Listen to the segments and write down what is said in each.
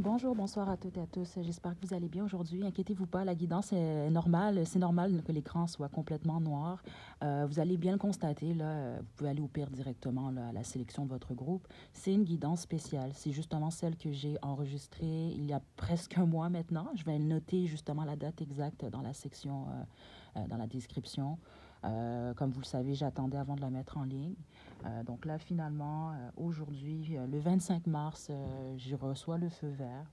Bonjour, bonsoir à toutes et à tous. J'espère que vous allez bien aujourd'hui. Inquiétez-vous pas, la guidance est normale. C'est normal que l'écran soit complètement noir. Vous allez bien le constater. Là, vous pouvez aller au pire directement là, à la sélection de votre groupe. C'est une guidance spéciale. C'est justement celle que j'ai enregistrée il y a presque un mois maintenant. Je vais noter justement la date exacte dans la section, dans la description. Comme vous le savez, j'attendais avant de la mettre en ligne. Donc là, finalement, aujourd'hui, le 25 mars, j'y reçois le feu vert.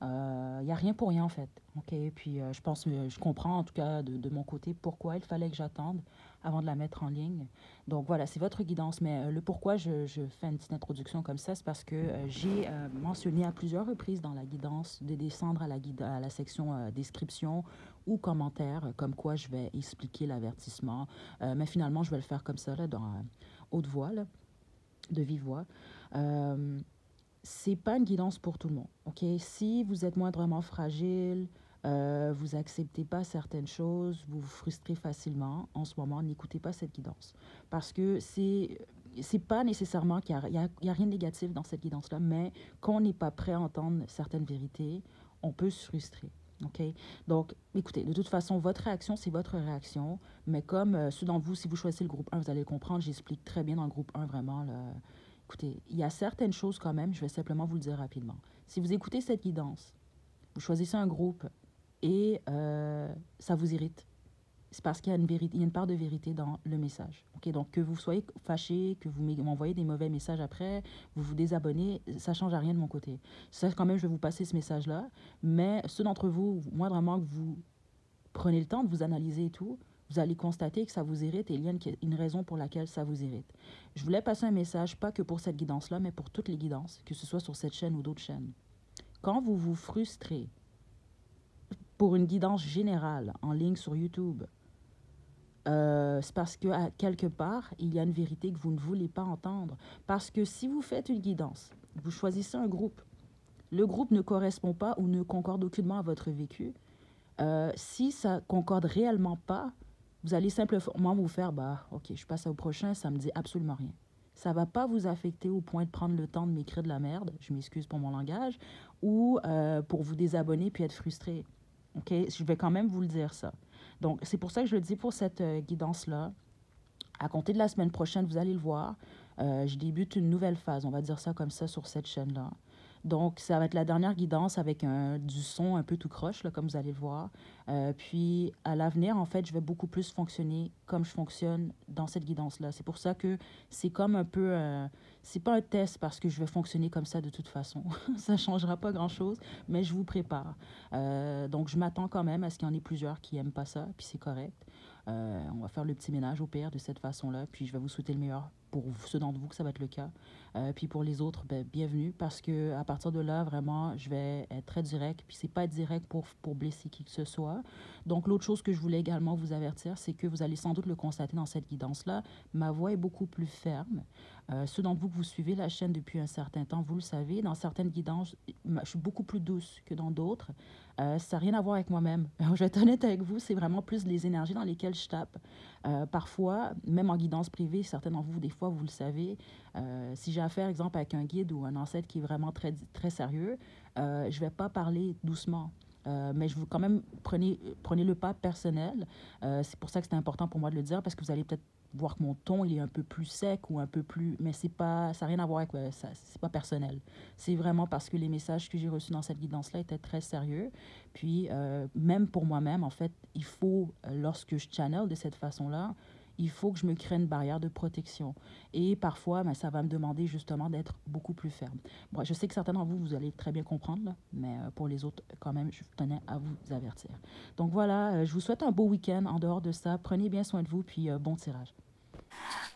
Il n'y a rien pour rien, en fait. OK? Puis je pense, je comprends en tout cas de mon côté pourquoi il fallait que j'attende avant de la mettre en ligne. Donc voilà, c'est votre guidance. Mais le pourquoi je fais une petite introduction comme ça, c'est parce que j'ai mentionné à plusieurs reprises dans la guidance de descendre à la section description ou commentaires, comme quoi je vais expliquer l'avertissement. Mais finalement, je vais le faire comme ça, là, dans haute voix, là, de vive voix. Euh, c'est pas une guidance pour tout le monde. OK? Si vous êtes moindrement fragile, vous acceptez pas certaines choses, vous vous frustrez facilement, en ce moment, n'écoutez pas cette guidance. Parce que c'est pas nécessairement qu'il y a rien de négatif dans cette guidance-là, mais quand on n'est pas prêt à entendre certaines vérités, on peut se frustrer. OK? Donc, écoutez, de toute façon, votre réaction, c'est votre réaction. Mais comme ceux d'entre vous, si vous choisissez le groupe un, vous allez le comprendre, j'explique très bien dans le groupe un vraiment, là. Écoutez, il y a certaines choses quand même, je vais simplement vous le dire rapidement. Si vous écoutez cette guidance, vous choisissez un groupe et ça vous irrite, c'est parce qu'il y a une vérité, il y a une part de vérité dans le message. Ok, donc que vous soyez fâché, que vous m'envoyez des mauvais messages après, vous vous désabonnez, ça ne change à rien de mon côté. Ça, quand même, je vais vous passer ce message-là. Mais ceux d'entre vous, moi vraiment que vous prenez le temps de vous analyser et tout, vous allez constater que ça vous irrite et il y a une raison pour laquelle ça vous irrite. Je voulais passer un message, pas que pour cette guidance-là, mais pour toutes les guidances, que ce soit sur cette chaîne ou d'autres chaînes. Quand vous vous frustrez pour une guidance générale en ligne sur YouTube, c'est parce qu'à quelque part, il y a une vérité que vous ne voulez pas entendre. Parce que si vous faites une guidance, vous choisissez un groupe, le groupe ne correspond pas ou ne concorde aucunement à votre vécu, si ça concorde réellement pas, vous allez simplement vous faire, bah, ok, je passe au prochain, ça me dit absolument rien. Ça va pas vous affecter au point de prendre le temps de m'écrire de la merde, je m'excuse pour mon langage, ou pour vous désabonner puis être frustré. Ok, je vais quand même vous le dire ça. Donc, c'est pour ça que je le dis pour cette guidance-là. À compter de la semaine prochaine, vous allez le voir, je débute une nouvelle phase, on va dire ça comme ça, sur cette chaîne-là. Donc, ça va être la dernière guidance avec du son un peu tout croche, là, comme vous allez le voir. Puis, à l'avenir, en fait, je vais beaucoup plus fonctionner comme je fonctionne dans cette guidance-là. C'est pour ça que c'est comme un peu... c'est pas un test parce que je vais fonctionner comme ça de toute façon. Ça changera pas grand-chose, mais je vous prépare. Donc, je m'attends quand même à ce qu'il y en ait plusieurs qui aiment pas ça, puis c'est correct. On va faire le petit ménage au pire de cette façon-là, puis je vais vous souhaiter le meilleur pour ceux d'entre vous que ça va être le cas. Puis pour les autres, ben, bienvenue parce que à partir de là, vraiment, je vais être très direct. Puis c'est pas être direct pour blesser qui que ce soit. Donc l'autre chose que je voulais également vous avertir, c'est que vous allez sans doute le constater dans cette guidance-là, ma voix est beaucoup plus ferme. Ceux d'entre vous que vous suivez la chaîne depuis un certain temps, vous le savez, dans certaines guidances, je suis beaucoup plus douce que dans d'autres. Ça n'a rien à voir avec moi-même. Je vais être honnête avec vous, c'est vraiment plus les énergies dans lesquelles je tape. Parfois, même en guidance privée, certains d'entre vous, des fois, vous le savez, si j'ai affaire, exemple, avec un guide ou un ancêtre qui est vraiment très, très sérieux, je ne vais pas parler doucement. Mais je veux quand même, prenez le pas personnel. C'est pour ça que c'est important pour moi de le dire, parce que vous allez peut-être voir que mon ton il est un peu plus sec ou un peu plus... Mais c'est pas, ça n'a rien à voir avec ça, c'est pas personnel. C'est vraiment parce que les messages que j'ai reçus dans cette guidance-là étaient très sérieux. Puis, même pour moi-même, en fait, il faut, lorsque je channel de cette façon-là, il faut que je me crée une barrière de protection. Et parfois, ben, ça va me demander justement d'être beaucoup plus ferme. Bon, je sais que certains d'entre vous, vous allez très bien comprendre, là, mais pour les autres, quand même, je tenais à vous avertir. Donc voilà, je vous souhaite un beau week-end. En dehors de ça, prenez bien soin de vous, puis bon tirage.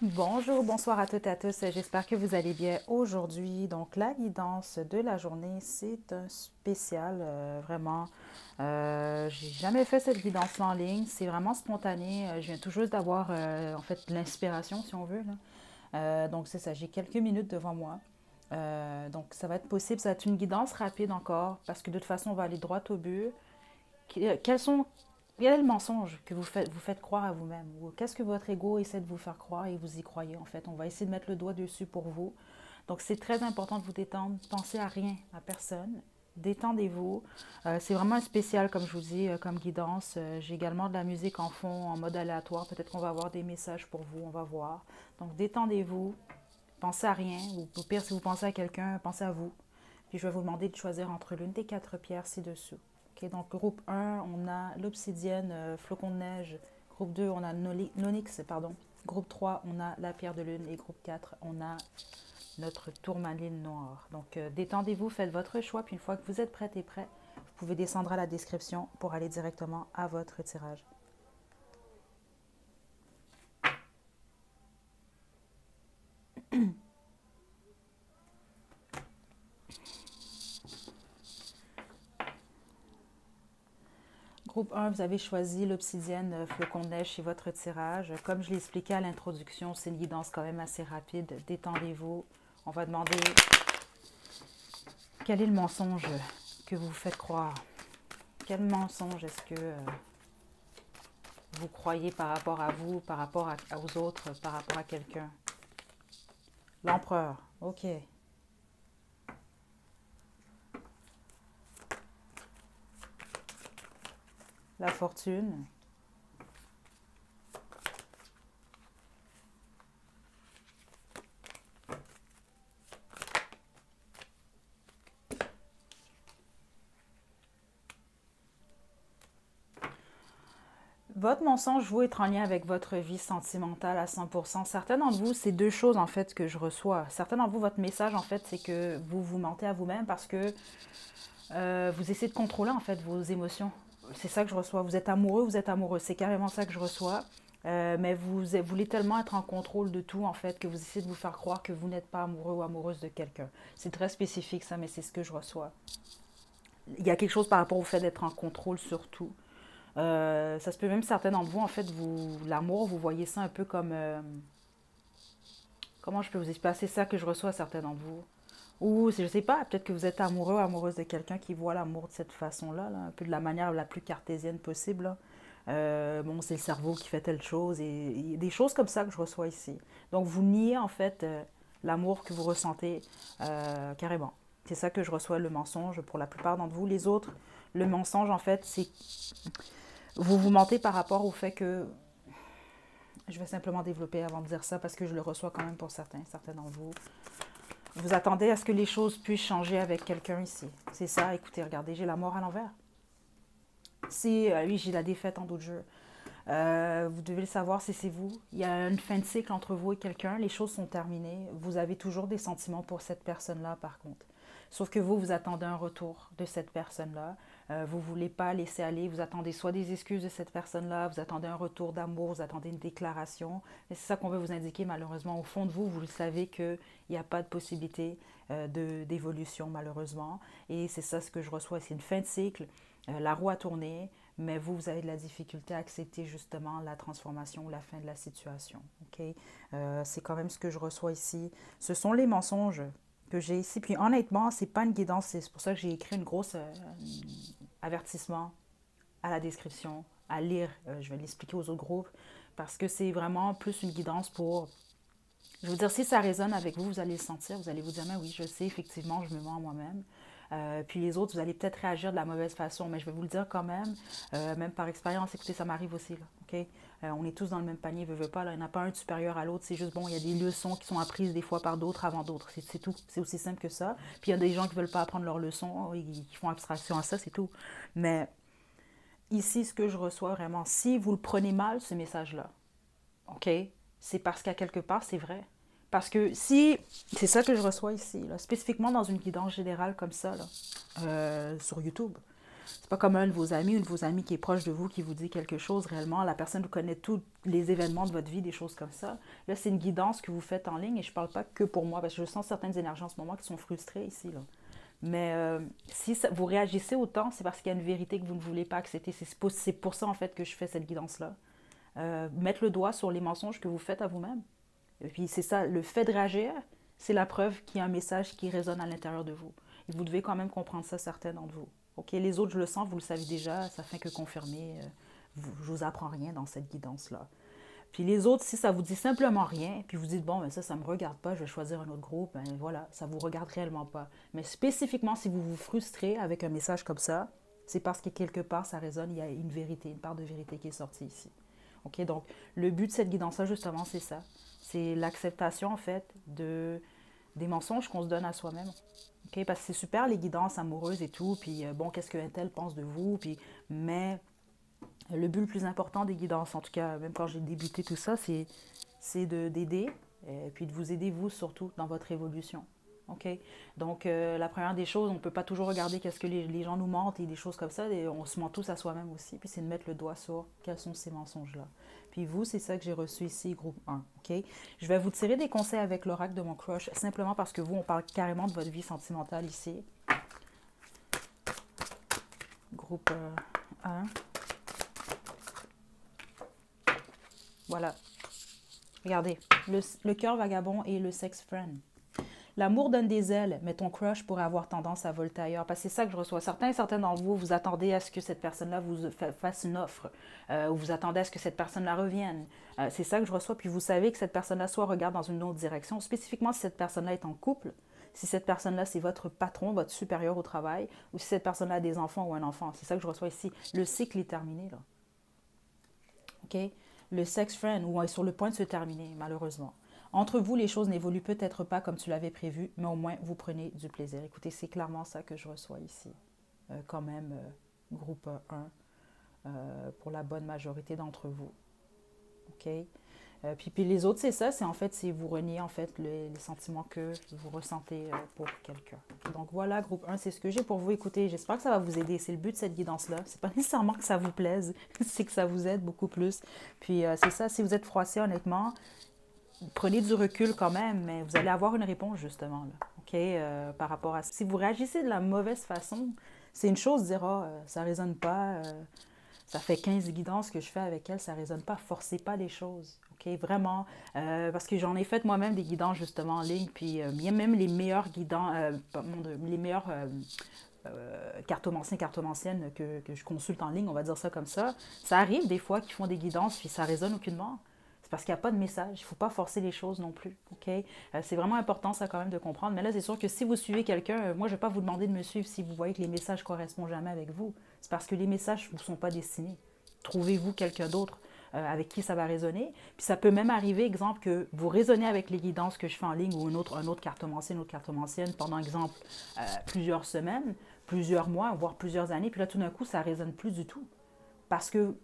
Bonjour, bonsoir à toutes et à tous. J'espère que vous allez bien aujourd'hui. Donc, la guidance de la journée, c'est un spécial, vraiment. J'ai jamais fait cette guidance en ligne. C'est vraiment spontané. Je viens tout juste d'avoir, en fait, l'inspiration, si on veut, là. Donc, c'est ça. J'ai quelques minutes devant moi. Donc, ça va être possible. Ça va être une guidance rapide encore, parce que de toute façon, on va aller droit au but. Quels sont quel est le mensonge que vous faites croire à vous-même? Ou qu'est-ce que votre ego essaie de vous faire croire et vous y croyez en fait? On va essayer de mettre le doigt dessus pour vous. Donc, c'est très important de vous détendre. Pensez à rien, à personne. Détendez-vous. C'est vraiment un spécial, comme je vous dis, comme guidance. J'ai également de la musique en fond, en mode aléatoire. Peut-être qu'on va avoir des messages pour vous, on va voir. Donc, détendez-vous. Pensez à rien. Ou au pire, si vous pensez à quelqu'un, pensez à vous. Puis, je vais vous demander de choisir entre l'une des 4 pierres ci-dessous. Okay, donc, groupe 1, on a l'obsidienne, flocon de neige. Groupe 2, on a l'onyx, pardon. Groupe 3, on a la pierre de lune. Et groupe 4, on a notre tourmaline noire. Donc, détendez-vous, faites votre choix. Puis, une fois que vous êtes prête et prêt, vous pouvez descendre à la description pour aller directement à votre tirage. Groupe 1, vous avez choisi l'obsidienne flocon de neige chez votre tirage. Comme je l'ai expliqué à l'introduction, c'est une guidance quand même assez rapide. Détendez-vous. On va demander quel est le mensonge que vous vous faites croire. Quel mensonge est-ce que vous croyez par rapport à vous, par rapport aux autres, par rapport à quelqu'un? L'empereur. OK. La fortune. Votre mensonge, vous, est en lien avec votre vie sentimentale à 100%. Certains d'entre vous, c'est 2 choses, en fait, que je reçois. Certains d'entre vous, votre message, en fait, c'est que vous vous mentez à vous-même parce que vous essayez de contrôler, en fait, vos émotions. C'est ça que je reçois. Vous êtes amoureux, vous êtes amoureux. C'est carrément ça que je reçois. Mais vous voulez tellement être en contrôle de tout, en fait, que vous essayez de vous faire croire que vous n'êtes pas amoureux ou amoureuse de quelqu'un. C'est très spécifique, ça, mais c'est ce que je reçois. Il y a quelque chose par rapport au fait d'être en contrôle sur tout. Ça se peut même certains d'entre vous, en fait, l'amour, vous voyez ça un peu comme... comment je peux vous expliquer? C'est ça que je reçois à certains d'entre vous. Ou, je sais pas, peut-être que vous êtes amoureux ou amoureuse de quelqu'un qui voit l'amour de cette façon-là, là, un peu de la manière la plus cartésienne possible. Là. Bon, c'est le cerveau qui fait telle chose, et des choses comme ça que je reçois ici. Donc, vous niez, en fait, l'amour que vous ressentez carrément. C'est ça que je reçois, le mensonge, pour la plupart d'entre vous. Les autres, le mensonge, en fait, c'est... Vous vous mentez par rapport au fait que... Je vais simplement développer avant de dire ça, parce que je le reçois quand même pour certains d'entre vous. Vous attendez à ce que les choses puissent changer avec quelqu'un ici. C'est ça, écoutez, regardez, j'ai la mort à l'envers. Oui, j'ai la défaite en d'autres jeux. Vous devez le savoir, c'est vous. Il y a une fin de cycle entre vous et quelqu'un. Les choses sont terminées. Vous avez toujours des sentiments pour cette personne-là, par contre. Sauf que vous attendez un retour de cette personne-là. Vous ne voulez pas laisser aller. Vous attendez soit des excuses de cette personne-là, vous attendez un retour d'amour, vous attendez une déclaration. Et c'est ça qu'on veut vous indiquer, malheureusement. Au fond de vous, vous le savez qu'il n'y a pas de possibilité d'évolution, malheureusement. Et c'est ça ce que je reçois. C'est une fin de cycle. La roue a tourné, mais vous avez de la difficulté à accepter justement la transformation ou la fin de la situation. Okay? C'est quand même ce que je reçois ici. Ce sont les mensonges que j'ai ici. Puis honnêtement, c'est pas une guidance. C'est pour ça que j'ai écrit une grosse avertissement à la description, à lire. Je vais l'expliquer aux autres groupes parce que c'est vraiment plus une guidance pour... Je veux dire, si ça résonne avec vous, vous allez le sentir. Vous allez vous dire, mais oui, je sais, effectivement, je me mens à moi-même. Puis les autres, vous allez peut-être réagir de la mauvaise façon, mais je vais vous le dire quand même par expérience. Écoutez, ça m'arrive aussi, là, OK? On est tous dans le même panier, veut pas, là, il n'y en a pas un de supérieur à l'autre, c'est juste, bon, il y a des leçons qui sont apprises des fois par d'autres avant d'autres, c'est tout, c'est aussi simple que ça. Puis il y a des gens qui ne veulent pas apprendre leurs leçons, ils font abstraction à ça, c'est tout. Mais ici, ce que je reçois vraiment, si vous le prenez mal, ce message-là, OK? C'est parce qu'à quelque part, c'est vrai. Parce que si, c'est ça que je reçois ici, là, spécifiquement dans une guidance générale comme ça, là, sur YouTube. C'est pas comme un de vos amis ou une de vos amis qui est proche de vous qui vous dit quelque chose réellement. La personne vous connaît tous les événements de votre vie, des choses comme ça. Là, c'est une guidance que vous faites en ligne et je parle pas que pour moi parce que je sens certaines énergies en ce moment qui sont frustrées ici, là. Mais si ça, vous réagissez autant, c'est parce qu'il y a une vérité que vous ne voulez pas accepter. C'est pour ça, en fait, que je fais cette guidance-là. Mettre le doigt sur les mensonges que vous faites à vous-même. Et puis c'est ça, le fait de réagir, c'est la preuve qu'il y a un message qui résonne à l'intérieur de vous. Et vous devez quand même comprendre ça, certains d'entre vous. OK, les autres, je le sens, vous le savez déjà, ça fait que confirmer. Je vous apprends rien dans cette guidance-là. Puis les autres, si ça vous dit simplement rien, puis vous dites, bon, ben ça me regarde pas, je vais choisir un autre groupe, ben voilà, ça vous regarde réellement pas. Mais spécifiquement, si vous vous frustrez avec un message comme ça, c'est parce que quelque part, ça résonne, il y a une vérité, une part de vérité qui est sortie ici. OK? Donc, le but de cette guidance-là, justement, c'est ça. C'est l'acceptation, en fait, des mensonges qu'on se donne à soi-même. OK? Parce que c'est super, les guidances amoureuses et tout, puis bon, qu'est-ce qu'un tel pense de vous, puis, mais le but le plus important des guidances, en tout cas, même quand j'ai débuté tout ça, c'est d'aider, et puis de vous aider, vous, surtout, dans votre évolution. OK? Donc, la première des choses, on ne peut pas toujours regarder qu'est-ce que les gens nous mentent et des choses comme ça, et on se ment tous à soi-même aussi, puis c'est de mettre le doigt sur quels sont ces mensonges-là. Puis vous, c'est ça que j'ai reçu ici, groupe 1. OK? Je vais vous tirer des conseils avec l'oracle de mon crush, simplement parce que vous, on parle carrément de votre vie sentimentale ici. Groupe 1. Voilà. Regardez, le cœur vagabond et le sex friend. L'amour donne des ailes, mais ton crush pourrait avoir tendance à voler ailleurs. Parce que c'est ça que je reçois. Certains et certaines d'entre vous, vous attendez à ce que cette personne-là vous fasse une offre, ou vous attendez à ce que cette personne-là revienne. C'est ça que je reçois. Puis vous savez que cette personne-là soit regarde dans une autre direction. Spécifiquement, si cette personne-là est en couple, si cette personne-là, c'est votre patron, votre supérieur au travail, ou si cette personne-là a des enfants ou un enfant. C'est ça que je reçois ici. Le cycle est terminé, là. OK? Le sex friend, ou est sur le point de se terminer, malheureusement. Entre vous, les choses n'évoluent peut-être pas comme tu l'avais prévu, mais au moins, vous prenez du plaisir. Écoutez, c'est clairement ça que je reçois ici. Quand même, groupe 1, pour la bonne majorité d'entre vous. OK? Puis les autres, c'est ça, c'est en fait, c'est vous renier en fait les sentiments que vous ressentez pour quelqu'un. Donc voilà, groupe 1, c'est ce que j'ai pour vous. Écoutez, j'espère que ça va vous aider. C'est le but de cette guidance-là. C'est pas nécessairement que ça vous plaise, c'est que ça vous aide beaucoup plus. Puis c'est ça, si vous êtes froissé, honnêtement, prenez du recul quand même, mais vous allez avoir une réponse justement, là, OK, par rapport à ça. Si vous réagissez de la mauvaise façon, c'est une chose de dire, ah, ça ne résonne pas, ça fait 15 guidances que je fais avec elle, ça ne résonne pas, forcez pas les choses, OK, vraiment, parce que j'en ai fait moi-même des guidances justement en ligne, puis même les meilleurs guidants, les meilleurs cartomanciennes que je consulte en ligne, on va dire ça comme ça arrive des fois qu'ils font des guidances, puis ça résonne aucunement. C'est parce qu'il n'y a pas de message. Il ne faut pas forcer les choses non plus. OK? C'est vraiment important, ça, quand même, de comprendre. Mais là, c'est sûr que si vous suivez quelqu'un, moi, je ne vais pas vous demander de me suivre si vous voyez que les messages ne correspondent jamais avec vous. C'est parce que les messages ne vous sont pas destinés. Trouvez-vous quelqu'un d'autre avec qui ça va résonner. Puis ça peut même arriver, exemple, que vous résonnez avec les guidances que je fais en ligne ou un autre cartomancien, une autre cartomancienne pendant, exemple, plusieurs semaines, plusieurs mois, voire plusieurs années. Puis là, tout d'un coup, ça ne résonne plus du tout. Parce que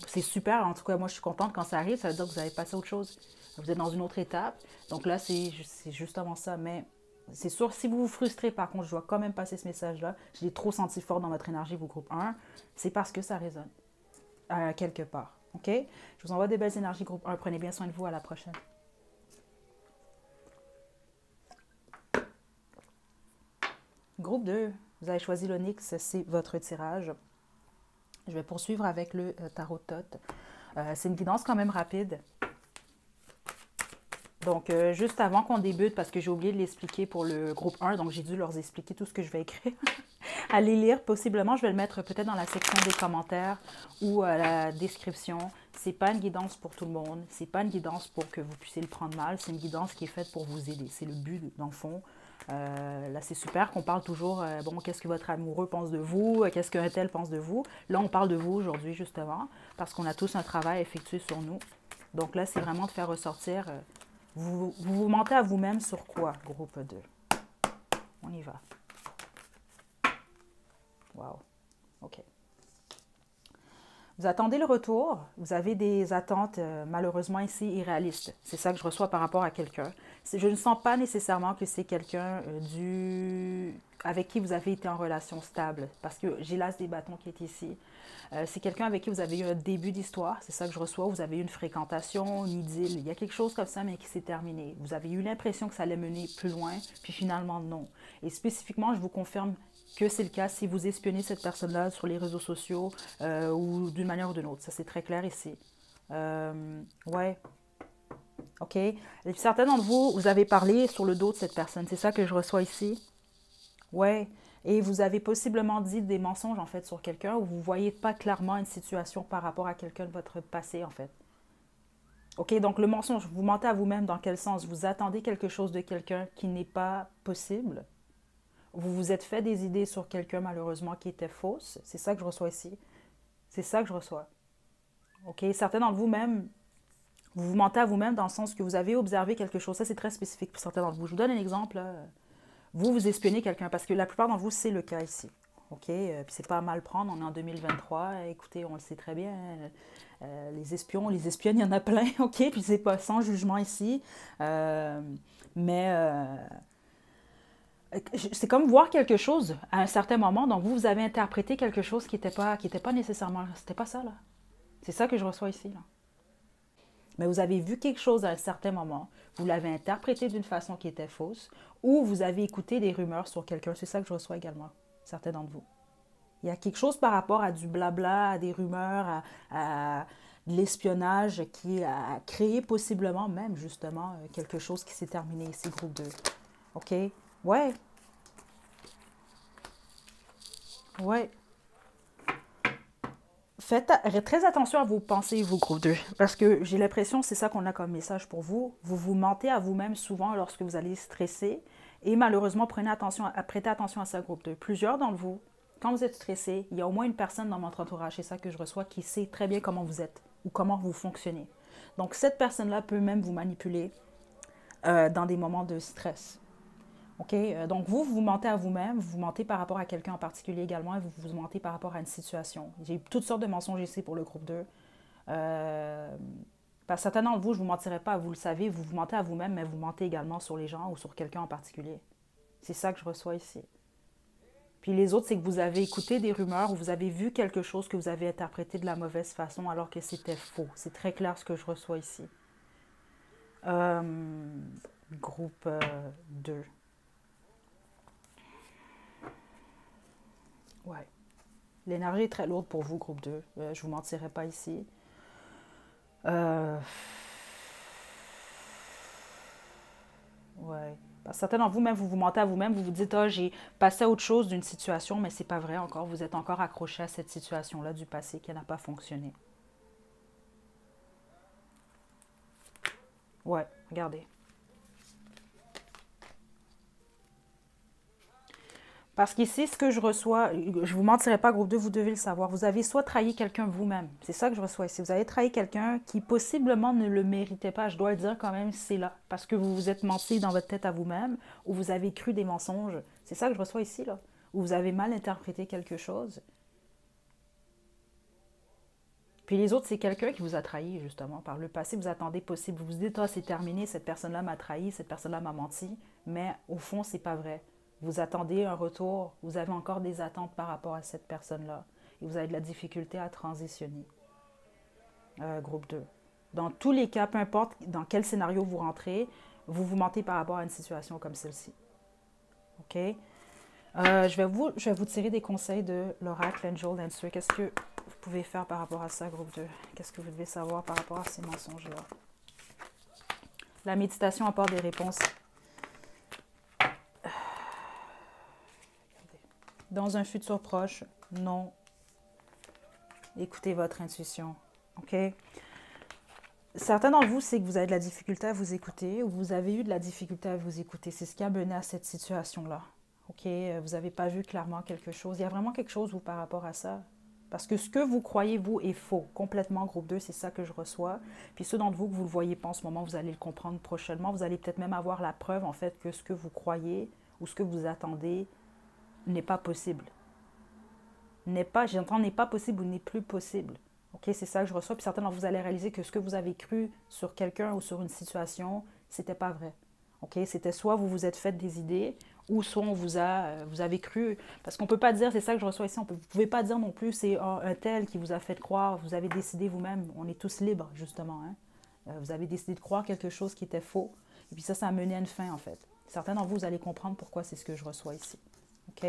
c'est super, en tout cas, moi je suis contente quand ça arrive, ça veut dire que vous avez passé à autre chose. Vous êtes dans une autre étape. Donc là, c'est justement ça. Mais c'est sûr, si vous vous frustrez, par contre, je dois quand même passer ce message-là. Je l'ai trop senti fort dans votre énergie, vous groupe 1. C'est parce que ça résonne, quelque part. OK? Je vous envoie des belles énergies, groupe 1. Prenez bien soin de vous. À la prochaine. Groupe 2, vous avez choisi l'Onyx, c'est votre tirage. Je vais poursuivre avec le tarot de Thoth. C'est une guidance quand même rapide. Donc, juste avant qu'on débute, parce que j'ai oublié de l'expliquer pour le groupe 1, donc j'ai dû leur expliquer tout ce que je vais écrire. Allez lire, possiblement, je vais le mettre peut-être dans la section des commentaires ou à la description. C'est pas une guidance pour tout le monde. C'est pas une guidance pour que vous puissiez le prendre mal. C'est une guidance qui est faite pour vous aider. C'est le but, dans le fond. Là, c'est super qu'on parle toujours, bon, qu'est-ce que votre amoureux pense de vous, qu'est-ce qu'un tel pense de vous. Là, on parle de vous aujourd'hui, justement, parce qu'on a tous un travail à effectuer sur nous. Donc là, c'est vraiment de faire ressortir, vous mentez à vous-même sur quoi, groupe 2. On y va. Wow. OK. Vous attendez le retour, vous avez des attentes malheureusement ici irréalistes. C'est ça que je reçois par rapport à quelqu'un. Je ne sens pas nécessairement que c'est quelqu'un avec qui vous avez été en relation stable, parce que j'ai l'as des bâtons qui est ici. C'est quelqu'un avec qui vous avez eu un début d'histoire, c'est ça que je reçois. Vous avez eu une fréquentation, une idylle, il y a quelque chose comme ça, mais qui s'est terminé. Vous avez eu l'impression que ça allait mener plus loin, puis finalement non. Et spécifiquement, je vous confirme que c'est le cas si vous espionnez cette personne-là sur les réseaux sociaux ou d'une manière ou d'une autre. Ça, c'est très clair ici. Ouais. OK. Et puis, certains d'entre vous, vous avez parlé sur le dos de cette personne. C'est ça que je reçois ici. Ouais. Et vous avez possiblement dit des mensonges, en fait, sur quelqu'un, ou vous ne voyez pas clairement une situation par rapport à quelqu'un de votre passé, en fait. OK, donc le mensonge, vous mentez à vous-même dans quel sens? Vous attendez quelque chose de quelqu'un qui n'est pas possible. Vous vous êtes fait des idées sur quelqu'un, malheureusement, qui était fausse. C'est ça que je reçois ici. C'est ça que je reçois. OK, certains d'entre vous-même, vous vous mentez à vous-même dans le sens que vous avez observé quelque chose. Ça, c'est très spécifique pour certains d'entre vous. Je vous donne un exemple. Là. Vous espionnez quelqu'un parce que la plupart d'entre vous, c'est le cas ici. OK? Puis c'est pas à mal prendre. On est en 2023. Écoutez, on le sait très bien. Les espions, les espionnes, il y en a plein. OK? Puis c'est pas sans jugement ici. Mais c'est comme voir quelque chose à un certain moment. Donc vous avez interprété quelque chose qui n'était pas nécessairement. C'était pas ça, là. C'est ça que je reçois ici, là. Mais vous avez vu quelque chose à un certain moment, vous l'avez interprété d'une façon qui était fausse, ou vous avez écouté des rumeurs sur quelqu'un. C'est ça que je reçois également, certains d'entre vous. Il y a quelque chose par rapport à du blabla, à des rumeurs, à de l'espionnage qui a créé possiblement même, justement, quelque chose qui s'est terminé ici, groupe 2. OK? Ouais. Ouais. Faites très attention à vos pensées, vous, groupe 2, parce que j'ai l'impression, c'est ça qu'on a comme message pour vous. Vous vous mentez à vous-même souvent lorsque vous allez stresser, et malheureusement, prêtez attention à ça, groupe 2. Plusieurs d'entre vous, quand vous êtes stressé, il y a au moins une personne dans votre entourage, c'est ça que je reçois, qui sait très bien comment vous êtes ou comment vous fonctionnez. Donc, cette personne-là peut même vous manipuler dans des moments de stress. OK? Donc, vous mentez à vous-même, vous mentez par rapport à quelqu'un en particulier également, et vous mentez par rapport à une situation. J'ai toutes sortes de mensonges ici pour le groupe 2. Parce que certains d'entre vous, je ne vous mentirai pas, vous le savez, vous mentez à vous-même, mais vous mentez également sur les gens ou sur quelqu'un en particulier. C'est ça que je reçois ici. Puis les autres, c'est que vous avez écouté des rumeurs ou vous avez vu quelque chose que vous avez interprété de la mauvaise façon alors que c'était faux. C'est très clair ce que je reçois ici. Groupe 2. Ouais. L'énergie est très lourde pour vous, groupe 2. Je ne vous mentirai pas ici. Ouais. Parce que certains d'entre vous, même, vous vous mentez à vous-même, vous vous dites, ah, j'ai passé à autre chose d'une situation, mais c'est pas vrai encore. Vous êtes encore accroché à cette situation-là du passé qui n'a pas fonctionné. Ouais, regardez. Parce qu'ici, ce que je reçois, je vous mentirai pas, groupe 2, vous devez le savoir. Vous avez soit trahi quelqu'un vous-même. C'est ça que je reçois ici. Vous avez trahi quelqu'un qui possiblement ne le méritait pas. Je dois le dire quand même, c'est là. Parce que vous vous êtes menti dans votre tête à vous-même ou vous avez cru des mensonges. C'est ça que je reçois ici, là. Ou vous avez mal interprété quelque chose. Puis les autres, c'est quelqu'un qui vous a trahi, justement. Par le passé, vous attendez possible. Vous vous dites, ah, c'est terminé, cette personne-là m'a trahi, cette personne-là m'a menti. Mais au fond, c'est pas vrai. Vous attendez un retour, vous avez encore des attentes par rapport à cette personne-là. Et vous avez de la difficulté à transitionner. Groupe 2. Dans tous les cas, peu importe dans quel scénario vous rentrez, vous vous mentez par rapport à une situation comme celle-ci. OK? Je vais vous tirer des conseils de l'oracle Angel Answer. Qu'est-ce que vous pouvez faire par rapport à ça, groupe 2? Qu'est-ce que vous devez savoir par rapport à ces mensonges-là? La méditation apporte des réponses. Dans un futur proche, non. Écoutez votre intuition. OK? Certains d'entre vous, c'est que vous avez de la difficulté à vous écouter ou vous avez eu de la difficulté à vous écouter. C'est ce qui a mené à cette situation-là. OK? Vous n'avez pas vu clairement quelque chose. Il y a vraiment quelque chose, vous, par rapport à ça. Parce que ce que vous croyez, vous, est faux. Complètement, groupe 2, c'est ça que je reçois. Puis ceux d'entre vous que vous ne le voyez pas en ce moment, vous allez le comprendre prochainement. Vous allez peut-être même avoir la preuve, en fait, que ce que vous croyez ou ce que vous attendez n'est pas possible. J'entends n'est pas possible ou n'est plus possible. OK, c'est ça que je reçois. Puis certainement, vous allez réaliser que ce que vous avez cru sur quelqu'un ou sur une situation, c'était pas vrai. OK, c'était soit vous vous êtes fait des idées, ou soit vous avez cru. Parce qu'on ne peut pas dire, c'est ça que je reçois ici, vous ne pouvez pas dire non plus, c'est un tel qui vous a fait croire, vous avez décidé vous-même. On est tous libres, justement. Hein? Vous avez décidé de croire quelque chose qui était faux. Et puis ça a mené à une fin, en fait. Certains d'entre vous, vous allez comprendre pourquoi c'est ce que je reçois ici. OK?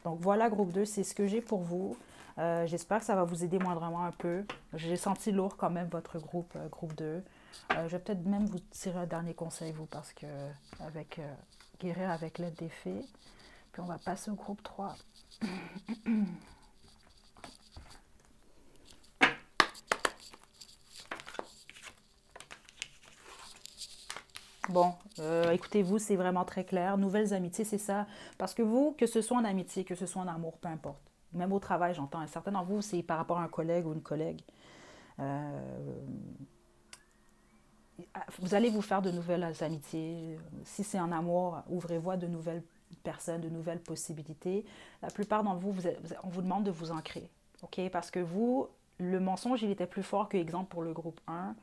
Donc voilà, groupe 2, c'est ce que j'ai pour vous. J'espère que ça va vous aider moindrement un peu. J'ai senti lourd quand même votre groupe, groupe 2. Je vais peut-être même vous tirer un dernier conseil, vous, parce que avec guérir avec l'aide des fées. Puis on va passer au groupe 3. Bon, écoutez, vous, c'est vraiment très clair. Nouvelles amitiés, c'est ça. Parce que vous, que ce soit en amitié, que ce soit en amour, peu importe. Même au travail, j'entends. Et certains d'entre vous, c'est par rapport à un collègue ou une collègue. Euh, vous allez vous faire de nouvelles amitiés. Si c'est en amour, ouvrez-vous à de nouvelles personnes, de nouvelles possibilités. La plupart d'entre vous, on vous demande de vous ancrer. OK? Parce que vous, le mensonge, il était plus fort que exemple pour le groupe 1.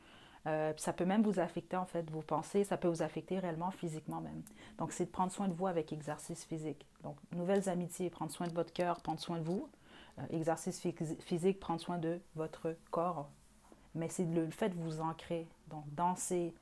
Ça peut même vous affecter, en fait, vos pensées. Ça peut vous affecter réellement, physiquement même. Donc, c'est de prendre soin de vous avec exercice physique. Donc, nouvelles amitiés, prendre soin de votre cœur, prendre soin de vous. Exercice physique, prendre soin de votre corps, mais c'est le fait de vous ancrer. Donc, dansez,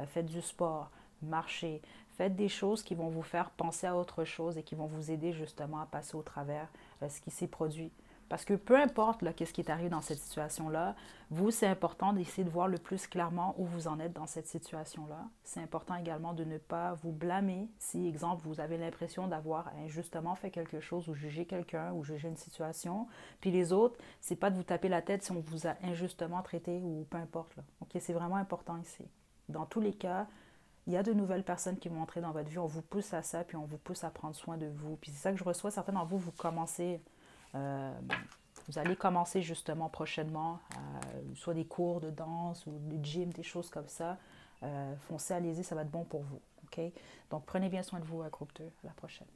faites du sport, marchez, faites des choses qui vont vous faire penser à autre chose et qui vont vous aider justement à passer au travers ce qui s'est produit. Parce que peu importe qu'est-ce qui est arrivé dans cette situation-là, vous, c'est important d'essayer de voir le plus clairement où vous en êtes dans cette situation-là. C'est important également de ne pas vous blâmer si, exemple, vous avez l'impression d'avoir injustement fait quelque chose ou jugé quelqu'un ou jugé une situation. Puis les autres, c'est pas de vous taper la tête si on vous a injustement traité ou peu importe. Là. OK, c'est vraiment important ici. Dans tous les cas, il y a de nouvelles personnes qui vont entrer dans votre vie. On vous pousse à ça, puis on vous pousse à prendre soin de vous. Puis c'est ça que je reçois. Certains d'entre vous, vous commencez vous allez commencer justement prochainement, soit des cours de danse ou de gym, des choses comme ça. Foncez, allez-y, ça va être bon pour vous. OK? Donc, prenez bien soin de vous, groupe 2. À la prochaine.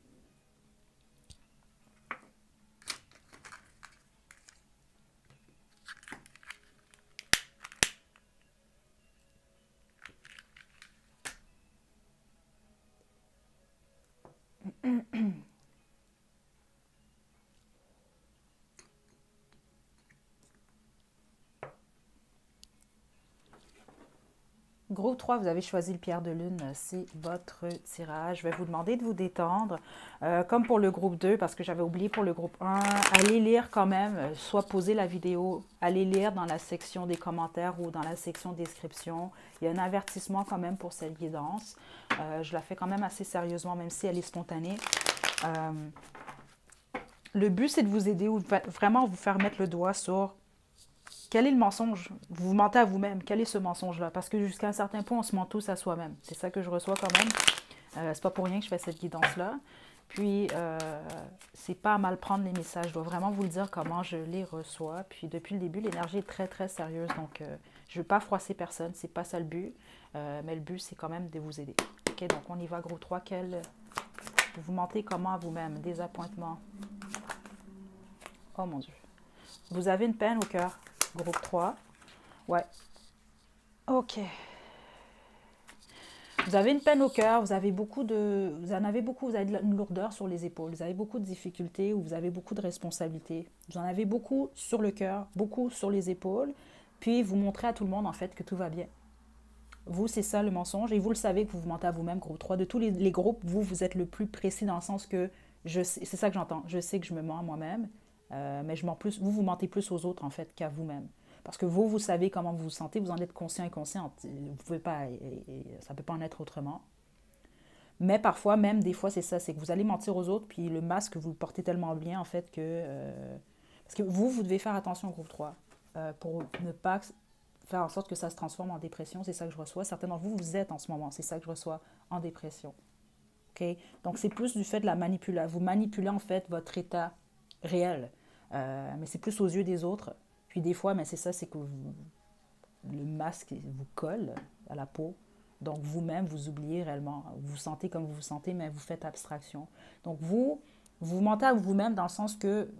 Groupe 3, vous avez choisi le pierre de lune, c'est votre tirage. Je vais vous demander de vous détendre. Comme pour le groupe 2, parce que j'avais oublié pour le groupe 1, allez lire quand même, soit poser la vidéo, allez lire dans la section des commentaires ou dans la section description. Il y a un avertissement quand même pour cette guidance. Je la fais quand même assez sérieusement, même si elle est spontanée. Le but, c'est de vous aider ou vraiment vous faire mettre le doigt sur quel est le mensonge? Vous vous mentez à vous-même. Quel est ce mensonge-là? Parce que jusqu'à un certain point, on se ment tous à soi-même. C'est ça que je reçois quand même. C'est pas pour rien que je fais cette guidance-là. Puis, c'est pas à mal prendre les messages. Je dois vraiment vous le dire comment je les reçois. Puis, depuis le début, l'énergie est très, très sérieuse. Donc, je ne veux pas froisser personne. C'est pas ça le but. Mais le but, c'est quand même de vous aider. OK, donc on y va, groupe 3. Vous mentez comment à vous-même? Désappointement. Oh mon Dieu. Vous avez une peine au cœur. Groupe 3. Ouais. OK. Vous avez une peine au cœur, vous en avez beaucoup, vous avez une lourdeur sur les épaules, vous avez beaucoup de difficultés ou vous avez beaucoup de responsabilités. Vous en avez beaucoup sur le cœur, beaucoup sur les épaules, puis vous montrez à tout le monde en fait que tout va bien. Vous, c'est ça le mensonge et vous le savez que vous vous mentez à vous-même, groupe 3. De tous les groupes, vous êtes le plus précis dans le sens que c'est ça que j'entends. Je sais que je me mens à moi-même, mais je mens plus, vous mentez plus aux autres en fait qu'à vous-même. Parce que vous savez comment vous vous sentez, vous en êtes conscient et consciente. Vous pouvez pas, ça ne peut pas en être autrement. Mais parfois, même des fois, c'est ça, c'est que vous allez mentir aux autres, puis le masque, vous le portez tellement bien, en fait, que... parce que vous devez faire attention au groupe 3 pour ne pas faire en sorte que ça se transforme en dépression. C'est ça que je reçois. Certains d'entre vous, vous êtes en ce moment. C'est ça que je reçois en dépression. OK? Donc, c'est plus du fait de la manipulation. Vous manipulez, en fait, votre état réel. Mais c'est plus aux yeux des autres. Puis des fois, mais c'est ça, c'est que le masque vous colle à la peau. Donc vous-même, vous oubliez réellement. Vous vous sentez comme vous vous sentez, mais vous faites abstraction. Donc vous mentez à vous-même dans le sens que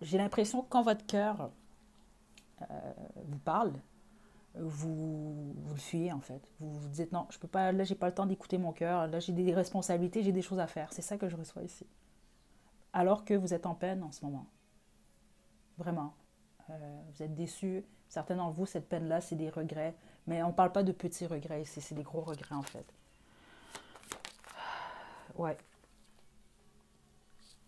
j'ai l'impression que quand votre cœur vous parle, vous le fuyez en fait. Vous vous dites non, je peux pas, là j'ai pas le temps d'écouter mon cœur, là j'ai des responsabilités, j'ai des choses à faire. C'est ça que je reçois ici. Alors que vous êtes en peine en ce moment. Vraiment. Vous êtes déçus. Certains d'entre vous, cette peine-là, c'est des regrets. Mais on ne parle pas de petits regrets ici, c'est des gros regrets en fait. Ouais.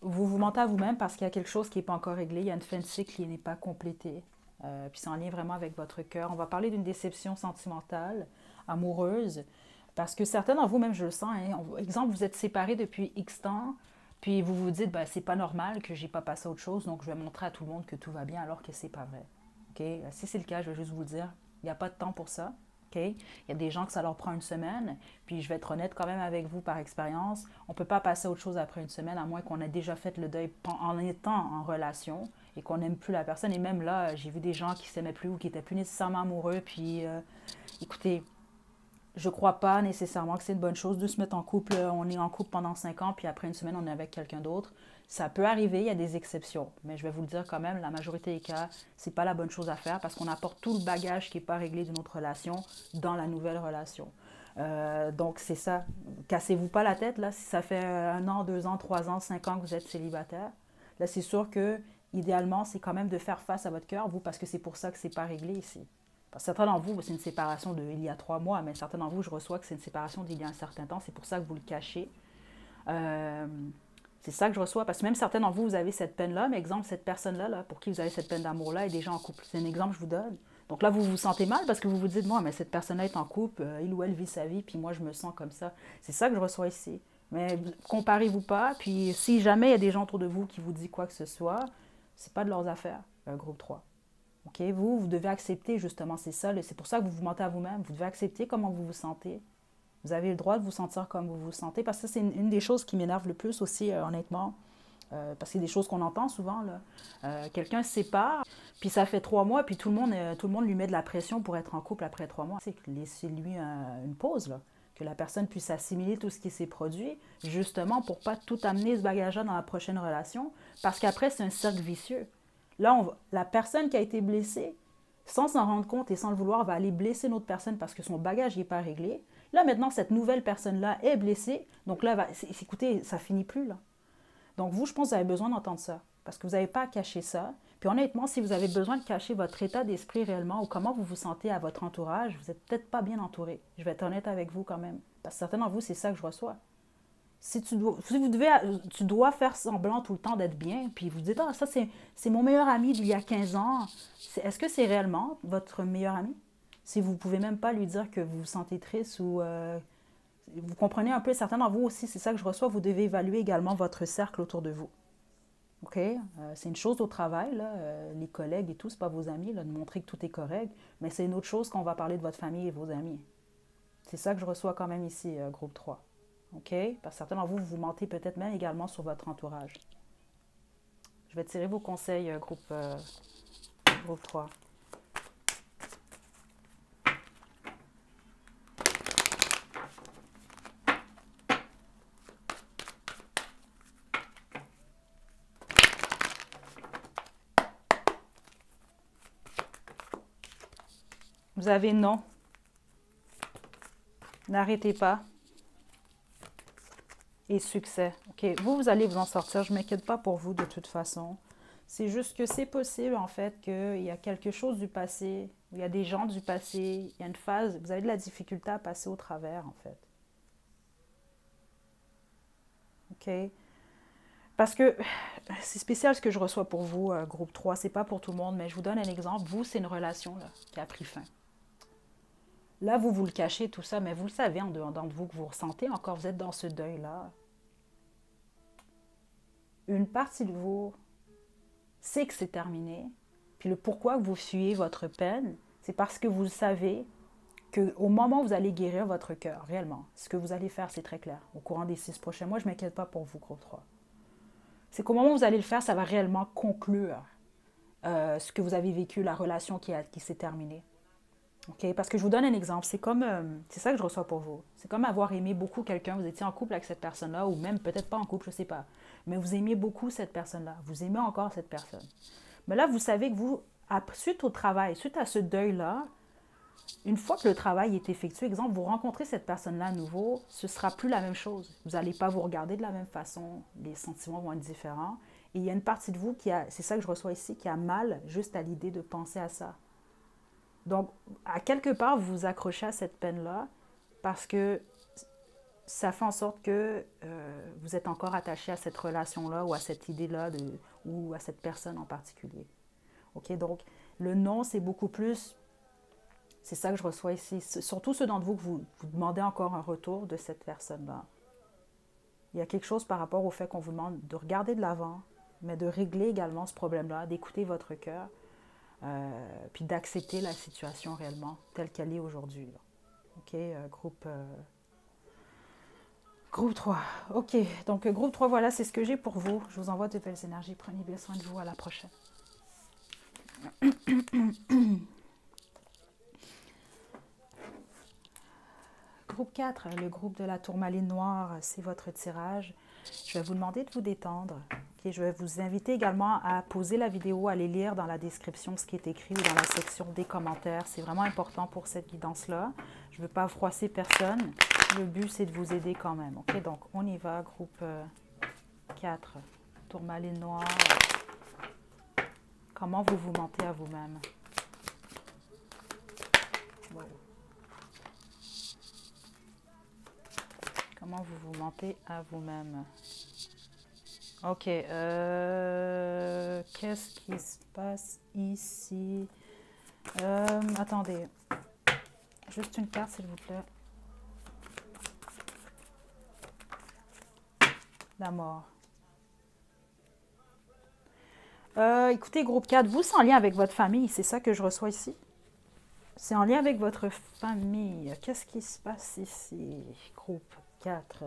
Vous vous mentez à vous-même parce qu'il y a quelque chose qui n'est pas encore réglé. Il y a une fin de cycle qui n'est pas complétée. Puis c'est en lien vraiment avec votre cœur. On va parler d'une déception sentimentale, amoureuse. Parce que certains d'entre vous, même je le sens, hein, exemple, vous êtes séparés depuis X temps. Puis vous vous dites, ben, c'est pas normal que j'ai pas passé à autre chose, donc je vais montrer à tout le monde que tout va bien alors que c'est pas vrai. OK? Si c'est le cas, je vais juste vous le dire, il n'y a pas de temps pour ça. OK? Il y a des gens que ça leur prend une semaine, puis je vais être honnête quand même avec vous par expérience, on ne peut pas passer à autre chose après une semaine, à moins qu'on ait déjà fait le deuil en étant en relation et qu'on n'aime plus la personne. Et même là, j'ai vu des gens qui ne s'aimaient plus ou qui n'étaient plus nécessairement amoureux, puis écoutez, je crois pas nécessairement que c'est une bonne chose de se mettre en couple. On est en couple pendant 5 ans, puis après une semaine, on est avec quelqu'un d'autre. Ça peut arriver, il y a des exceptions. Mais je vais vous le dire quand même, la majorité des cas, c'est pas la bonne chose à faire parce qu'on apporte tout le bagage qui n'est pas réglé d'une autre relation dans la nouvelle relation. Donc c'est ça. Cassez-vous pas la tête, là, si ça fait 1 an, 2 ans, 3 ans, 5 ans que vous êtes célibataire. Là, c'est sûr que, idéalement, c'est quand même de faire face à votre cœur, vous, parce que c'est pour ça que c'est pas réglé ici. Certains d'entre vous, c'est une séparation d'il y a 3 mois, mais certains d'entre vous, je reçois que c'est une séparation d'il y a un certain temps. C'est pour ça que vous le cachez. Euh, c'est ça que je reçois, parce que même certains d'entre vous, vous avez cette peine-là, mais exemple, cette personne-là, là, pour qui vous avez cette peine d'amour-là, est déjà en couple. C'est un exemple que je vous donne. Donc là, vous vous sentez mal parce que vous vous dites, moi, mais cette personne-là est en couple, il ou elle vit sa vie, puis moi, je me sens comme ça. C'est ça que je reçois ici. Mais comparez-vous pas, puis si jamais il y a des gens autour de vous qui vous disent quoi que ce soit, c'est pas de leurs affaires, groupe 3. OK? Vous devez accepter, justement, c'est ça. C'est pour ça que vous vous mentez à vous-même. Vous devez accepter comment vous vous sentez. Vous avez le droit de vous sentir comme vous vous sentez, parce que ça, c'est une des choses qui m'énerve le plus aussi, honnêtement. Parce que c'est des choses qu'on entend souvent, là. Quelqu'un se sépare, puis ça fait 3 mois, puis tout le monde lui met de la pression pour être en couple après 3 mois. C'est laissez-lui une pause, là. Que la personne puisse assimiler tout ce qui s'est produit, justement pour pas tout amener ce bagage-là dans la prochaine relation, parce qu'après, c'est un cercle vicieux. Là, la personne qui a été blessée, sans s'en rendre compte et sans le vouloir, va aller blesser une autre personne parce que son bagage n'est pas réglé. Là, maintenant, cette nouvelle personne-là est blessée. Donc là, écoutez, ça finit plus, là. Donc vous, je pense que vous avez besoin d'entendre ça. Parce que vous n'avez pas à cacher ça. Puis honnêtement, si vous avez besoin de cacher votre état d'esprit réellement ou comment vous vous sentez à votre entourage, vous n'êtes peut-être pas bien entouré. Je vais être honnête avec vous quand même. Parce que certains d'entre vous, c'est ça que je reçois. Si tu dois faire semblant tout le temps d'être bien, puis vous dites, ah, ça c'est mon meilleur ami d'il y a 15 ans, est-ce que c'est réellement votre meilleur ami? Si vous ne pouvez même pas lui dire que vous vous sentez triste ou vous comprenez un peu, certains d'entre vous aussi, c'est ça que je reçois, vous devez évaluer également votre cercle autour de vous. OK? C'est une chose au travail, là, les collègues et tout, c'est pas vos amis, là, de montrer que tout est correct, mais c'est une autre chose quand on va parler de votre famille et vos amis. C'est ça que je reçois quand même ici, groupe 3. OK? Parce que certains d'entre vous, vous mentez peut-être même également sur votre entourage. Je vais tirer vos conseils, groupe 3. Vous avez non. N'arrêtez pas. Et succès. OK, vous allez vous en sortir. Je ne m'inquiète pas pour vous de toute façon. C'est juste que c'est possible, en fait, qu'il y a quelque chose du passé, il y a des gens du passé, il y a une phase, vous avez de la difficulté à passer au travers, en fait. OK? Parce que c'est spécial ce que je reçois pour vous, groupe 3. C'est pas pour tout le monde, mais je vous donne un exemple. Vous, c'est une relation là, qui a pris fin. Là, vous le cachez, tout ça, mais vous le savez en dedans de vous que vous ressentez encore, vous êtes dans ce deuil-là. Une partie de vous sait que c'est terminé, puis le pourquoi vous fuyez votre peine, c'est parce que vous savez qu'au moment où vous allez guérir votre cœur, réellement, ce que vous allez faire, c'est très clair. Au courant des 6 prochains mois, je ne m'inquiète pas pour vous, groupe 3. C'est qu'au moment où vous allez le faire, ça va réellement conclure ce que vous avez vécu, la relation qui s'est terminée. Okay? Parce que je vous donne un exemple, c'est ça que je reçois pour vous. C'est comme avoir aimé beaucoup quelqu'un, vous étiez en couple avec cette personne-là, ou même peut-être pas en couple, je ne sais pas. Mais vous aimiez beaucoup cette personne-là, vous aimez encore cette personne. Mais là, vous savez que vous, suite au travail, suite à ce deuil-là, une fois que le travail est effectué, exemple, vous rencontrez cette personne-là à nouveau, ce ne sera plus la même chose. Vous n'allez pas vous regarder de la même façon, les sentiments vont être différents. Et il y a une partie de vous c'est ça que je reçois ici, qui a mal juste à l'idée de penser à ça. Donc, à quelque part, vous vous accrochez à cette peine-là parce que ça fait en sorte que vous êtes encore attaché à cette relation-là ou à cette idée-là ou à cette personne en particulier. OK? Donc, le non, c'est beaucoup plus... C'est ça que je reçois ici. Surtout ceux d'entre vous que vous demandez encore un retour de cette personne-là. Il y a quelque chose par rapport au fait qu'on vous demande de regarder de l'avant, mais de régler également ce problème-là, d'écouter votre cœur. puis d'accepter la situation réellement telle qu'elle est aujourd'hui. Là. OK, groupe 3. OK, donc groupe 3, voilà, c'est ce que j'ai pour vous. Je vous envoie de belles énergies. Prenez bien soin de vous. À la prochaine. Groupe 4, le groupe de la tourmaline noire, c'est votre tirage. Je vais vous demander de vous détendre. Okay, je vais vous inviter également à poser la vidéo, à aller lire dans la description ce qui est écrit ou dans la section des commentaires. C'est vraiment important pour cette guidance-là. Je ne veux pas froisser personne. Le but, c'est de vous aider quand même. OK, donc on y va, groupe 4, tourmaline noire. Comment vous vous mentez à vous-même? Wow. Comment vous vous mentez à vous-même? OK. Qu'est-ce qui se passe ici? Attendez. Juste une carte, s'il vous plaît. La mort. Écoutez, groupe 4, vous, c'est en lien avec votre famille. C'est ça que je reçois ici? C'est en lien avec votre famille. Qu'est-ce qui se passe ici? Groupe 4.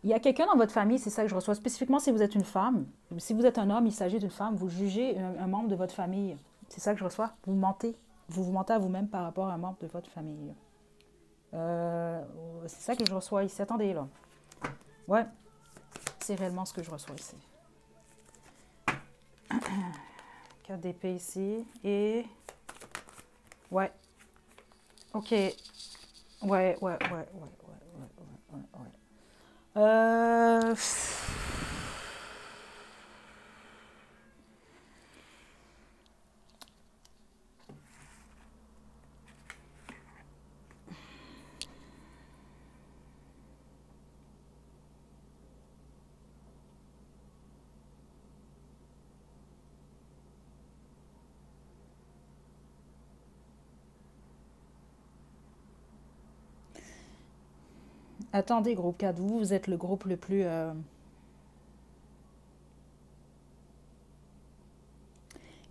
Il y a quelqu'un dans votre famille, c'est ça que je reçois. Spécifiquement, si vous êtes une femme. Si vous êtes un homme, il s'agit d'une femme. Vous jugez un membre de votre famille. C'est ça que je reçois. Vous mentez. Vous vous mentez à vous-même par rapport à un membre de votre famille. C'est ça que je reçois ici. Attendez, là. Ouais. C'est réellement ce que je reçois ici. 4 d'épée ici. Et... ouais. OK. Ouais. Attendez, groupe 4, vous êtes le groupe le plus...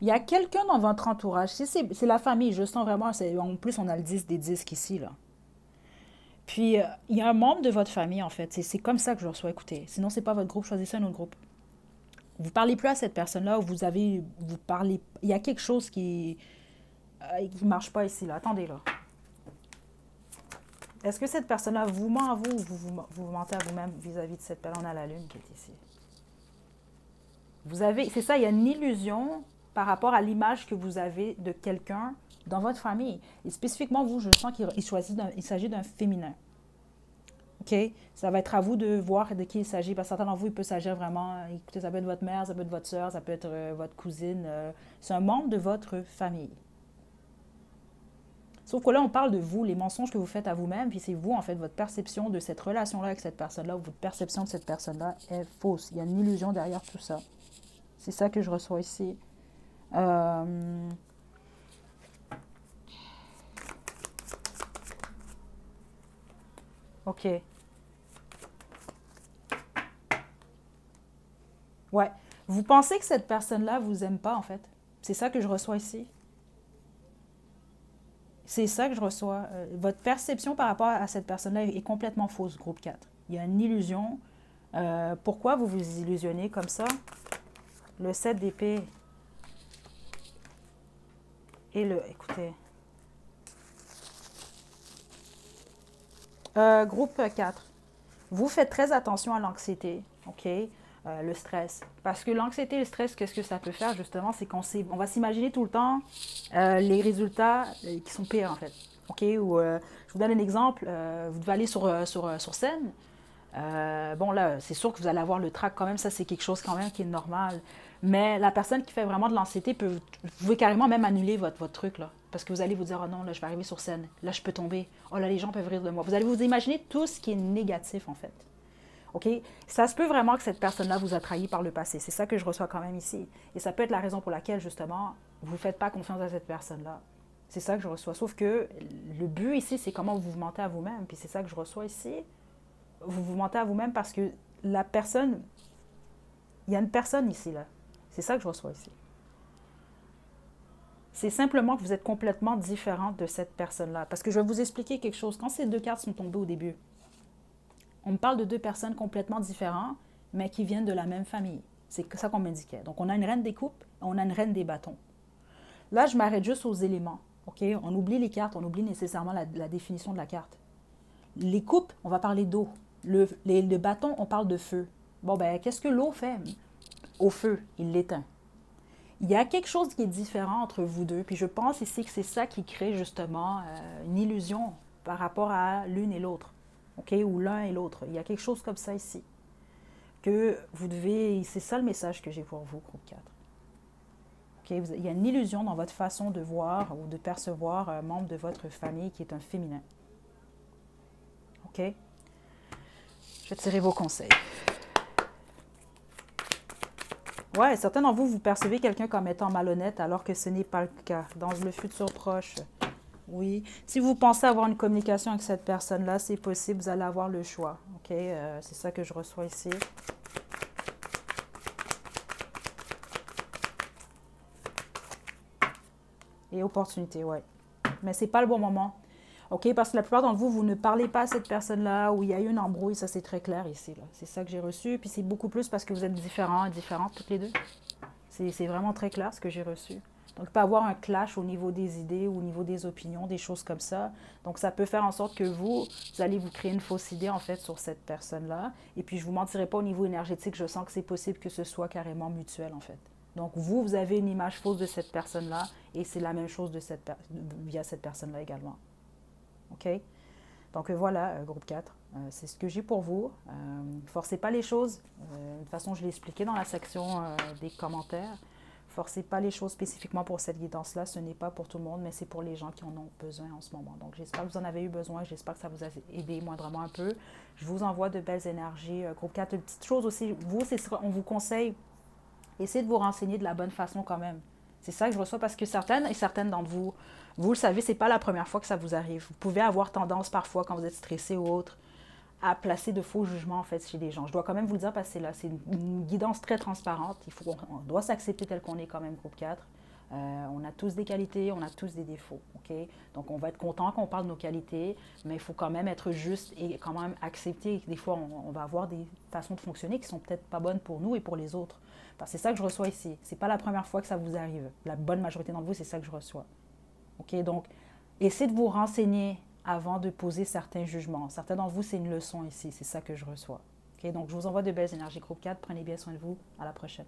Il y a quelqu'un dans votre entourage, c'est la famille, je sens vraiment, en plus on a le 10 des disques ici, là. Puis, il y a un membre de votre famille, en fait, c'est comme ça que je le reçois, écoutez. Sinon, c'est pas votre groupe, choisissez un autre groupe. Vous parlez plus à cette personne-là, vous parlez... Il y a quelque chose qui marche pas ici, là. Attendez, là. Est-ce que cette personne-là vous ment à vous ou vous mentez à vous-même vis-à-vis de cette personne à la lune qui est ici? C'est ça, il y a une illusion par rapport à l'image que vous avez de quelqu'un dans votre famille. Et spécifiquement, vous, je sens il s'agit d'un féminin. OK? Ça va être à vous de voir de qui il s'agit. Parce que certains d'entre vous, il peut s'agir vraiment... Écoutez, ça peut être votre mère, ça peut être votre soeur, ça peut être votre cousine. C'est un membre de votre famille. Sauf que là, on parle de vous, les mensonges que vous faites à vous-même, puis c'est vous, en fait, votre perception de cette relation-là avec cette personne-là, ou votre perception de cette personne-là est fausse. Il y a une illusion derrière tout ça. C'est ça que je reçois ici. OK. Ouais. Vous pensez que cette personne-là vous aime pas, en fait? C'est ça que je reçois ici. C'est ça que je reçois. Votre perception par rapport à cette personne-là est complètement fausse, groupe 4. Il y a une illusion. Pourquoi vous vous illusionnez comme ça? Le 7 d'épée et écoutez. Groupe 4. Vous faites très attention à l'anxiété, OK? Le stress. Parce que l'anxiété et le stress, qu'est-ce que ça peut faire, justement? C'est on va s'imaginer tout le temps les résultats qui sont pires, en fait. OK? Ou, je vous donne un exemple. Vous devez aller sur scène. Bon, là, c'est sûr que vous allez avoir le trac quand même. Ça, c'est quelque chose quand même qui est normal. Mais la personne qui fait vraiment de l'anxiété vous pouvez carrément même annuler votre truc, là. Parce que vous allez vous dire, oh non, là, je vais arriver sur scène. Là, je peux tomber. Oh là, les gens peuvent rire de moi. Vous allez vous imaginer tout ce qui est négatif, en fait. OK? Ça se peut vraiment que cette personne-là vous a trahi par le passé. C'est ça que je reçois quand même ici. Et ça peut être la raison pour laquelle, justement, vous ne faites pas confiance à cette personne-là. C'est ça que je reçois. Sauf que le but ici, c'est comment vous vous mentez à vous-même. Puis c'est ça que je reçois ici. Vous vous mentez à vous-même parce que la personne... Il y a une personne ici, là. C'est ça que je reçois ici. C'est simplement que vous êtes complètement différent de cette personne-là. Parce que je vais vous expliquer quelque chose. Quand ces deux cartes sont tombées au début, on me parle de deux personnes complètement différentes, mais qui viennent de la même famille. C'est ça qu'on m'indiquait. Donc, on a une reine des coupes, on a une reine des bâtons. Là, je m'arrête juste aux éléments. OK? On oublie les cartes, on oublie nécessairement la définition de la carte. Les coupes, on va parler d'eau. Le bâton, on parle de feu. Bon, ben, qu'est-ce que l'eau fait au feu? Il l'éteint. Il y a quelque chose qui est différent entre vous deux, puis je pense ici que c'est ça qui crée justement une illusion par rapport à l'une et l'autre, OK? Ou l'un et l'autre. Il y a quelque chose comme ça ici. Que vous devez, c'est ça le message que j'ai pour vous, groupe 4. Okay? Il y a une illusion dans votre façon de voir ou de percevoir un membre de votre famille qui est un féminin. OK? Je vais tirer vos conseils. Ouais, certains d'entre vous, vous percevez quelqu'un comme étant malhonnête alors que ce n'est pas le cas. Dans le futur proche, oui. Si vous pensez avoir une communication avec cette personne-là, c'est possible, vous allez avoir le choix. OK? C'est ça que je reçois ici. Et opportunité, ouais. Mais c'est pas le bon moment. OK? Parce que la plupart d'entre vous, vous ne parlez pas à cette personne-là où il y a eu une embrouille. Ça, c'est très clair ici. C'est ça que j'ai reçu. Puis c'est beaucoup plus parce que vous êtes différents et différentes toutes les deux. C'est vraiment très clair ce que j'ai reçu. Donc, il peut y avoir un clash au niveau des idées, au niveau des opinions, des choses comme ça. Donc, ça peut faire en sorte que vous allez vous créer une fausse idée, en fait, sur cette personne-là. Et puis, je ne vous mentirai pas au niveau énergétique, je sens que c'est possible que ce soit carrément mutuel, en fait. Donc, vous avez une image fausse de cette personne-là et c'est la même chose via cette personne-là également. OK? Donc, voilà, groupe 4. C'est ce que j'ai pour vous. Forcez pas les choses. De toute façon, je l'ai expliqué dans la section des commentaires. Forcez pas les choses spécifiquement pour cette guidance-là. Ce n'est pas pour tout le monde, mais c'est pour les gens qui en ont besoin en ce moment. Donc, j'espère que vous en avez eu besoin. J'espère que ça vous a aidé moindrement un peu. Je vous envoie de belles énergies. Groupe 4, une petite chose aussi. Vous, on vous conseille, essayez de vous renseigner de la bonne façon quand même. C'est ça que je reçois parce que certaines d'entre vous, vous le savez, ce n'est pas la première fois que ça vous arrive. Vous pouvez avoir tendance parfois, quand vous êtes stressé ou autre, à placer de faux jugements en fait chez des gens. Je dois quand même vous le dire parce que là, c'est une guidance très transparente. On doit s'accepter tel qu'on est quand même, groupe 4. On a tous des qualités, on a tous des défauts. Okay? Donc, on va être content qu'on parle de nos qualités, mais il faut quand même être juste et quand même accepter que des fois, on va avoir des façons de fonctionner qui ne sont peut-être pas bonnes pour nous et pour les autres. Parce que c'est ça que je reçois ici. Ce n'est pas la première fois que ça vous arrive. La bonne majorité d'entre vous, c'est ça que je reçois. Okay? Donc, essayez de vous renseigner avant de poser certains jugements. Certains d'entre vous, c'est une leçon ici. C'est ça que je reçois. Okay? Donc, je vous envoie de belles énergies. Groupe 4, prenez bien soin de vous. À la prochaine.